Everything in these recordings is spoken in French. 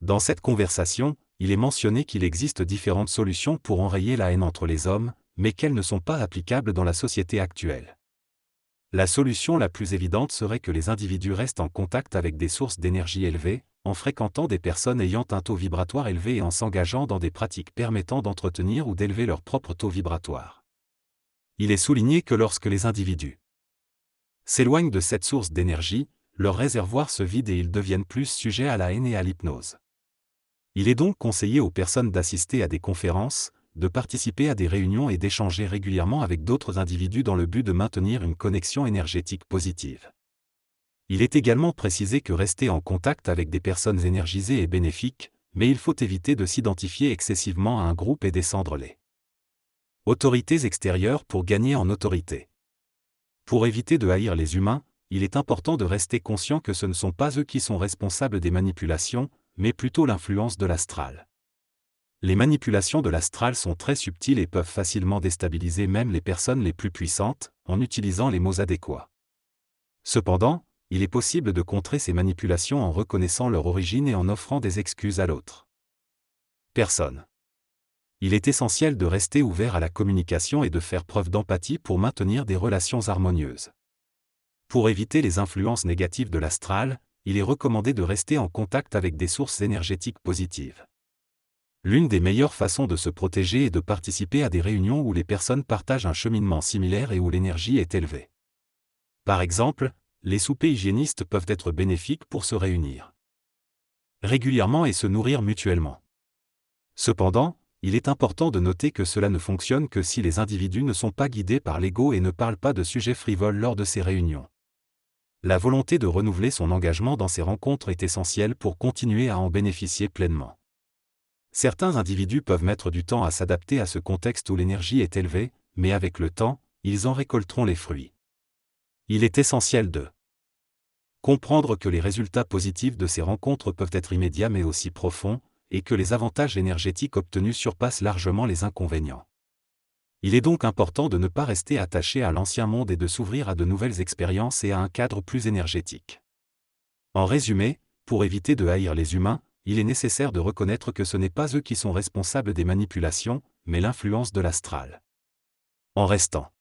Dans cette conversation, il est mentionné qu'il existe différentes solutions pour enrayer la haine entre les hommes, mais qu'elles ne sont pas applicables dans la société actuelle. La solution la plus évidente serait que les individus restent en contact avec des sources d'énergie élevées, en fréquentant des personnes ayant un taux vibratoire élevé et en s'engageant dans des pratiques permettant d'entretenir ou d'élever leur propre taux vibratoire. Il est souligné que lorsque les individus s'éloignent de cette source d'énergie, leur réservoir se vide et ils deviennent plus sujets à la haine et à l'hypnose. Il est donc conseillé aux personnes d'assister à des conférences, de participer à des réunions et d'échanger régulièrement avec d'autres individus dans le but de maintenir une connexion énergétique positive. Il est également précisé que rester en contact avec des personnes énergisées est bénéfique, mais il faut éviter de s'identifier excessivement à un groupe et descendre les autorités extérieures pour gagner en autorité. Pour éviter de haïr les humains, il est important de rester conscient que ce ne sont pas eux qui sont responsables des manipulations, mais plutôt l'influence de l'astral. Les manipulations de l'astral sont très subtiles et peuvent facilement déstabiliser même les personnes les plus puissantes, en utilisant les mots adéquats. Cependant, il est possible de contrer ces manipulations en reconnaissant leur origine et en offrant des excuses à l'autre personne. Il est essentiel de rester ouvert à la communication et de faire preuve d'empathie pour maintenir des relations harmonieuses. Pour éviter les influences négatives de l'astral, il est recommandé de rester en contact avec des sources énergétiques positives. L'une des meilleures façons de se protéger est de participer à des réunions où les personnes partagent un cheminement similaire et où l'énergie est élevée. Par exemple, les soupers hygiénistes peuvent être bénéfiques pour se réunir régulièrement et se nourrir mutuellement. Cependant, il est important de noter que cela ne fonctionne que si les individus ne sont pas guidés par l'ego et ne parlent pas de sujets frivoles lors de ces réunions. La volonté de renouveler son engagement dans ces rencontres est essentielle pour continuer à en bénéficier pleinement. Certains individus peuvent mettre du temps à s'adapter à ce contexte où l'énergie est élevée, mais avec le temps, ils en récolteront les fruits. Il est essentiel de comprendre que les résultats positifs de ces rencontres peuvent être immédiats mais aussi profonds, et que les avantages énergétiques obtenus surpassent largement les inconvénients. Il est donc important de ne pas rester attaché à l'ancien monde et de s'ouvrir à de nouvelles expériences et à un cadre plus énergétique. En résumé, pour éviter de haïr les humains, il est nécessaire de reconnaître que ce n'est pas eux qui sont responsables des manipulations, mais l'influence de l'astral. En restant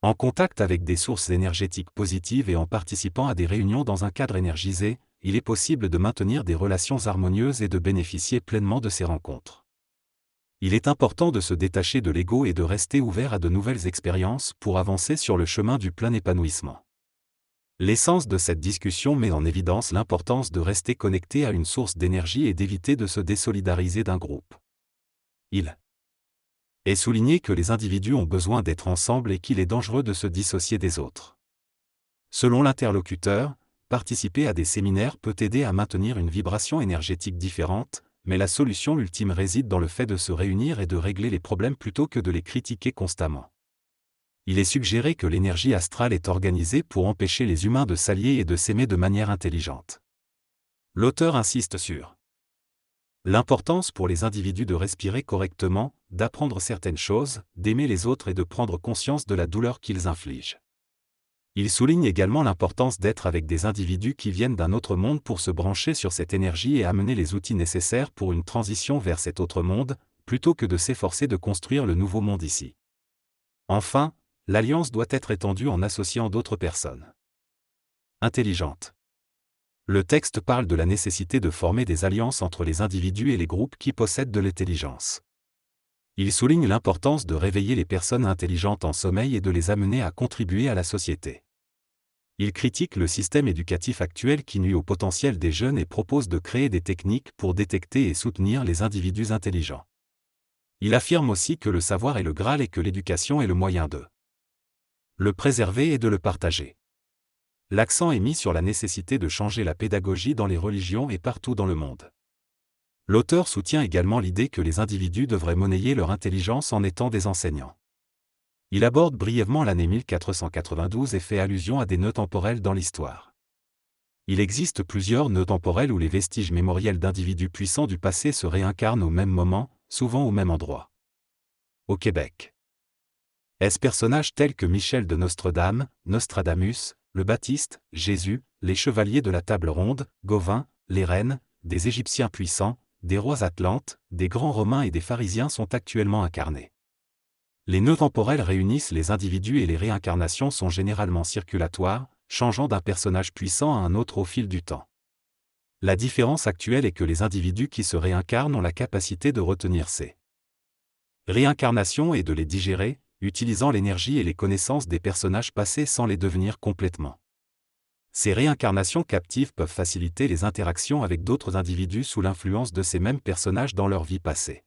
en contact avec des sources énergétiques positives et en participant à des réunions dans un cadre énergisé, il est possible de maintenir des relations harmonieuses et de bénéficier pleinement de ces rencontres. Il est important de se détacher de l'ego et de rester ouvert à de nouvelles expériences pour avancer sur le chemin du plein épanouissement. L'essence de cette discussion met en évidence l'importance de rester connecté à une source d'énergie et d'éviter de se désolidariser d'un groupe. Il est souligné que les individus ont besoin d'être ensemble et qu'il est dangereux de se dissocier des autres. Selon l'interlocuteur, participer à des séminaires peut aider à maintenir une vibration énergétique différente, mais la solution ultime réside dans le fait de se réunir et de régler les problèmes plutôt que de les critiquer constamment. Il est suggéré que l'énergie astrale est organisée pour empêcher les humains de s'allier et de s'aimer de manière intelligente. L'auteur insiste sur l'importance pour les individus de respirer correctement, d'apprendre certaines choses, d'aimer les autres et de prendre conscience de la douleur qu'ils infligent. Il souligne également l'importance d'être avec des individus qui viennent d'un autre monde pour se brancher sur cette énergie et amener les outils nécessaires pour une transition vers cet autre monde, plutôt que de s'efforcer de construire le nouveau monde ici. Enfin, l'alliance doit être étendue en associant d'autres personnes intelligentes. Le texte parle de la nécessité de former des alliances entre les individus et les groupes qui possèdent de l'intelligence. Il souligne l'importance de réveiller les personnes intelligentes en sommeil et de les amener à contribuer à la société. Il critique le système éducatif actuel qui nuit au potentiel des jeunes et propose de créer des techniques pour détecter et soutenir les individus intelligents. Il affirme aussi que le savoir est le Graal et que l'éducation est le moyen de le préserver et de le partager. L'accent est mis sur la nécessité de changer la pédagogie dans les religions et partout dans le monde. L'auteur soutient également l'idée que les individus devraient monnayer leur intelligence en étant des enseignants. Il aborde brièvement l'année 1492 et fait allusion à des nœuds temporels dans l'histoire. Il existe plusieurs nœuds temporels où les vestiges mémoriels d'individus puissants du passé se réincarnent au même moment, souvent au même endroit. Au Québec. Est-ce personnages tels que Michel de Nostredame, Nostradamus, le Baptiste, Jésus, les chevaliers de la table ronde, Gauvin, les reines, des Égyptiens puissants, des rois atlantes, des grands Romains et des pharisiens sont actuellement incarnés. Les nœuds temporels réunissent les individus et les réincarnations sont généralement circulatoires, changeant d'un personnage puissant à un autre au fil du temps. La différence actuelle est que les individus qui se réincarnent ont la capacité de retenir ces réincarnations et de les digérer, utilisant l'énergie et les connaissances des personnages passés sans les devenir complètement. Ces réincarnations captives peuvent faciliter les interactions avec d'autres individus sous l'influence de ces mêmes personnages dans leur vie passée.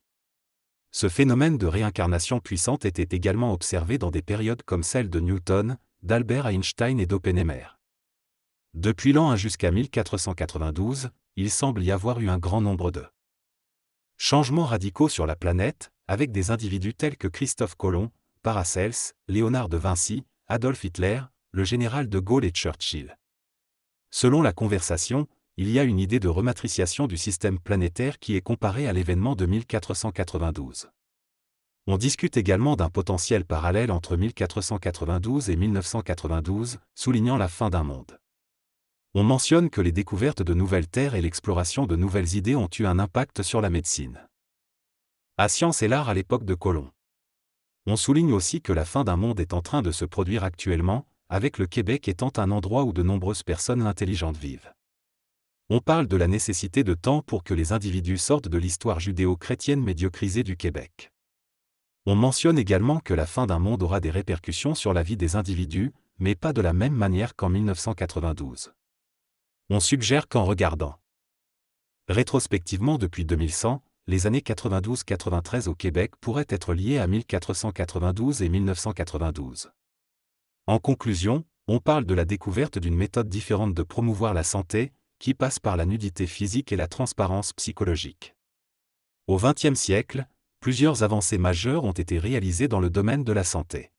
Ce phénomène de réincarnation puissante était également observé dans des périodes comme celle de Newton, d'Albert Einstein et d'Oppenheimer. Depuis l'an 1 jusqu'à 1492, il semble y avoir eu un grand nombre de changements radicaux sur la planète, avec des individus tels que Christophe Colomb, Paracels, Léonard de Vinci, Adolf Hitler, le général de Gaulle et Churchill. Selon la conversation, il y a une idée de rematriciation du système planétaire qui est comparée à l'événement de 1492. On discute également d'un potentiel parallèle entre 1492 et 1992, soulignant la fin d'un monde. On mentionne que les découvertes de nouvelles terres et l'exploration de nouvelles idées ont eu un impact sur la médecine. À science et l'art à l'époque de Colomb. On souligne aussi que la fin d'un monde est en train de se produire actuellement, avec le Québec étant un endroit où de nombreuses personnes intelligentes vivent. On parle de la nécessité de temps pour que les individus sortent de l'histoire judéo-chrétienne médiocrisée du Québec. On mentionne également que la fin d'un monde aura des répercussions sur la vie des individus, mais pas de la même manière qu'en 1992. On suggère qu'en regardant rétrospectivement depuis 2100, les années 92-93 au Québec pourraient être liées à 1492 et 1992. En conclusion, on parle de la découverte d'une méthode différente de promouvoir la santé, qui passe par la nudité physique et la transparence psychologique. Au XXe siècle, plusieurs avancées majeures ont été réalisées dans le domaine de la santé.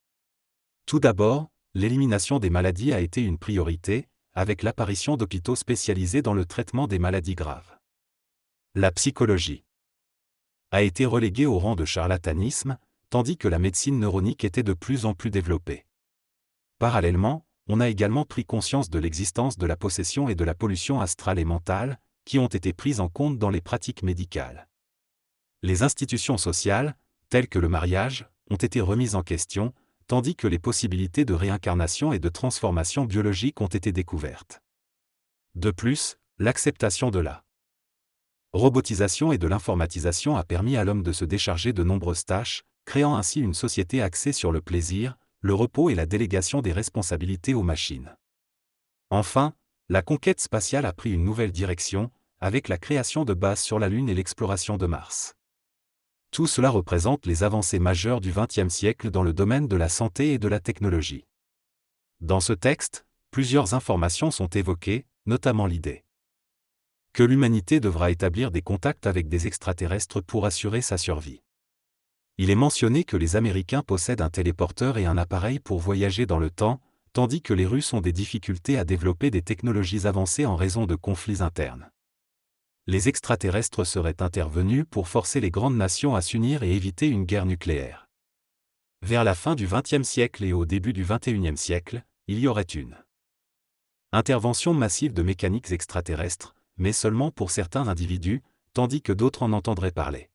Tout d'abord, l'élimination des maladies a été une priorité, avec l'apparition d'hôpitaux spécialisés dans le traitement des maladies graves. La psychologie a été reléguée au rang de charlatanisme, tandis que la médecine neuronique était de plus en plus développée. Parallèlement, on a également pris conscience de l'existence de la possession et de la pollution astrale et mentale, qui ont été prises en compte dans les pratiques médicales. Les institutions sociales, telles que le mariage, ont été remises en question, tandis que les possibilités de réincarnation et de transformation biologique ont été découvertes. De plus, l'acceptation de la robotisation et de l'informatisation a permis à l'homme de se décharger de nombreuses tâches, créant ainsi une société axée sur le plaisir, le repos et la délégation des responsabilités aux machines. Enfin, la conquête spatiale a pris une nouvelle direction, avec la création de bases sur la Lune et l'exploration de Mars. Tout cela représente les avancées majeures du XXe siècle dans le domaine de la santé et de la technologie. Dans ce texte, plusieurs informations sont évoquées, notamment l'idée que l'humanité devra établir des contacts avec des extraterrestres pour assurer sa survie. Il est mentionné que les Américains possèdent un téléporteur et un appareil pour voyager dans le temps, tandis que les Russes ont des difficultés à développer des technologies avancées en raison de conflits internes. Les extraterrestres seraient intervenus pour forcer les grandes nations à s'unir et éviter une guerre nucléaire. Vers la fin du XXe siècle et au début du XXIe siècle, il y aurait une intervention massive de mécaniques extraterrestres, mais seulement pour certains individus, tandis que d'autres en entendraient parler.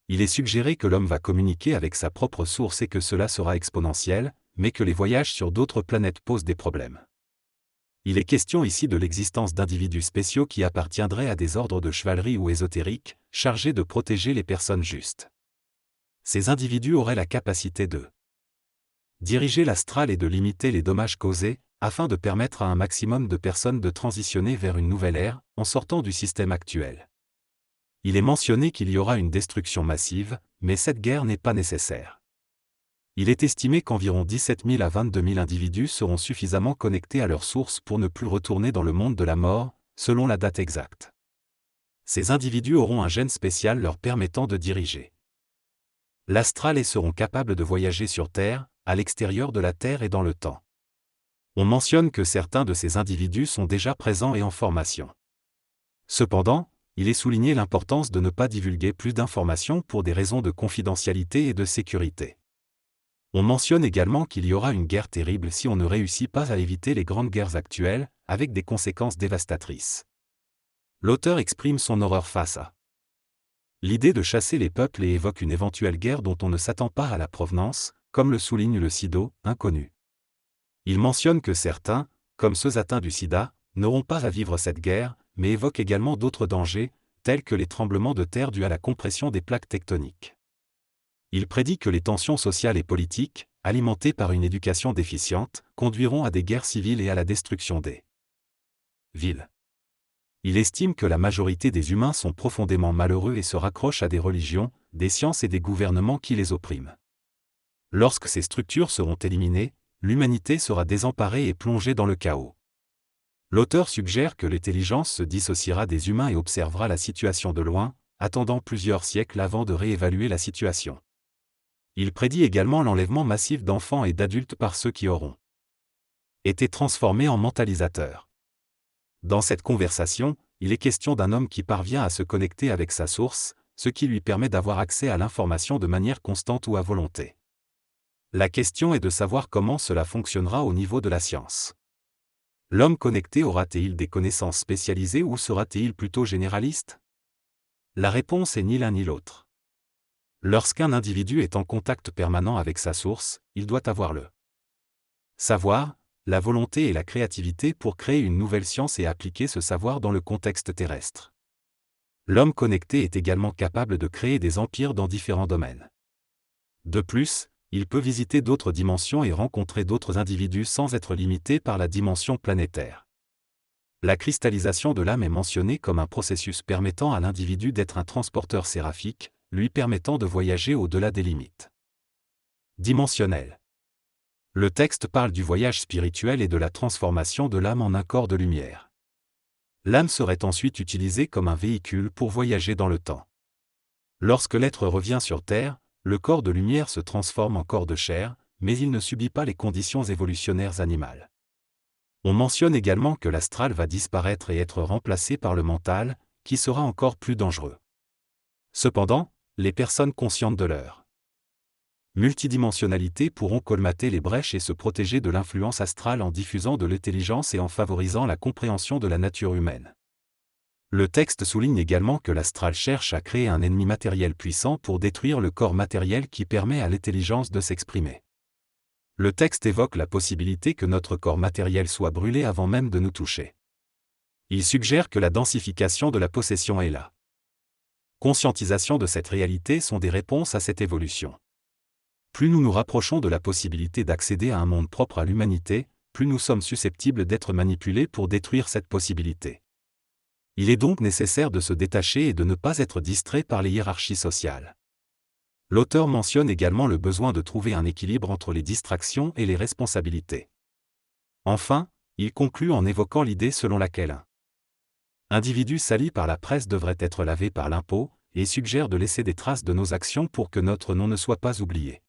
Il est suggéré que l'homme va communiquer avec sa propre source et que cela sera exponentiel, mais que les voyages sur d'autres planètes posent des problèmes. Il est question ici de l'existence d'individus spéciaux qui appartiendraient à des ordres de chevalerie ou ésotériques, chargés de protéger les personnes justes. Ces individus auraient la capacité de diriger l'astral et de limiter les dommages causés, afin de permettre à un maximum de personnes de transitionner vers une nouvelle ère, en sortant du système actuel. Il est mentionné qu'il y aura une destruction massive, mais cette guerre n'est pas nécessaire. Il est estimé qu'environ 17 000 à 22 000 individus seront suffisamment connectés à leur source pour ne plus retourner dans le monde de la mort, selon la date exacte. Ces individus auront un gène spécial leur permettant de diriger l'astral et seront capables de voyager sur Terre, à l'extérieur de la Terre et dans le temps. On mentionne que certains de ces individus sont déjà présents et en formation. Cependant, il est souligné l'importance de ne pas divulguer plus d'informations pour des raisons de confidentialité et de sécurité. On mentionne également qu'il y aura une guerre terrible si on ne réussit pas à éviter les grandes guerres actuelles, avec des conséquences dévastatrices. L'auteur exprime son horreur face à l'idée de chasser les peuples et évoque une éventuelle guerre dont on ne s'attend pas à la provenance, comme le souligne le SIDO, inconnu. Il mentionne que certains, comme ceux atteints du sida, n'auront pas à vivre cette guerre, mais évoque également d'autres dangers, tels que les tremblements de terre dus à la compression des plaques tectoniques. Il prédit que les tensions sociales et politiques, alimentées par une éducation déficiente, conduiront à des guerres civiles et à la destruction des villes. Il estime que la majorité des humains sont profondément malheureux et se raccrochent à des religions, des sciences et des gouvernements qui les oppriment. Lorsque ces structures seront éliminées, l'humanité sera désemparée et plongée dans le chaos. L'auteur suggère que l'intelligence se dissociera des humains et observera la situation de loin, attendant plusieurs siècles avant de réévaluer la situation. Il prédit également l'enlèvement massif d'enfants et d'adultes par ceux qui auront été transformés en mentalisateurs. Dans cette conversation, il est question d'un homme qui parvient à se connecter avec sa source, ce qui lui permet d'avoir accès à l'information de manière constante ou à volonté. La question est de savoir comment cela fonctionnera au niveau de la science. L'homme connecté aura-t-il des connaissances spécialisées ou sera-t-il plutôt généraliste? La réponse est ni l'un ni l'autre. Lorsqu'un individu est en contact permanent avec sa source, il doit avoir le savoir, la volonté et la créativité pour créer une nouvelle science et appliquer ce savoir dans le contexte terrestre. L'homme connecté est également capable de créer des empires dans différents domaines. De plus, il peut visiter d'autres dimensions et rencontrer d'autres individus sans être limité par la dimension planétaire. La cristallisation de l'âme est mentionnée comme un processus permettant à l'individu d'être un transporteur séraphique, lui permettant de voyager au-delà des limites dimensionnelles. Le texte parle du voyage spirituel et de la transformation de l'âme en un corps de lumière. L'âme serait ensuite utilisée comme un véhicule pour voyager dans le temps. Lorsque l'être revient sur Terre, le corps de lumière se transforme en corps de chair, mais il ne subit pas les conditions évolutionnaires animales. On mentionne également que l'astral va disparaître et être remplacé par le mental, qui sera encore plus dangereux. Cependant, les personnes conscientes de leur multidimensionnalité pourront colmater les brèches et se protéger de l'influence astrale en diffusant de l'intelligence et en favorisant la compréhension de la nature humaine. Le texte souligne également que l'astral cherche à créer un ennemi matériel puissant pour détruire le corps matériel qui permet à l'intelligence de s'exprimer. Le texte évoque la possibilité que notre corps matériel soit brûlé avant même de nous toucher. Il suggère que la densification de la possession et la conscientisation de cette réalité sont des réponses à cette évolution. Plus nous nous rapprochons de la possibilité d'accéder à un monde propre à l'humanité, plus nous sommes susceptibles d'être manipulés pour détruire cette possibilité. Il est donc nécessaire de se détacher et de ne pas être distrait par les hiérarchies sociales. L'auteur mentionne également le besoin de trouver un équilibre entre les distractions et les responsabilités. Enfin, il conclut en évoquant l'idée selon laquelle un individu sali par la presse devrait être lavé par l'impôt, et suggère de laisser des traces de nos actions pour que notre nom ne soit pas oublié.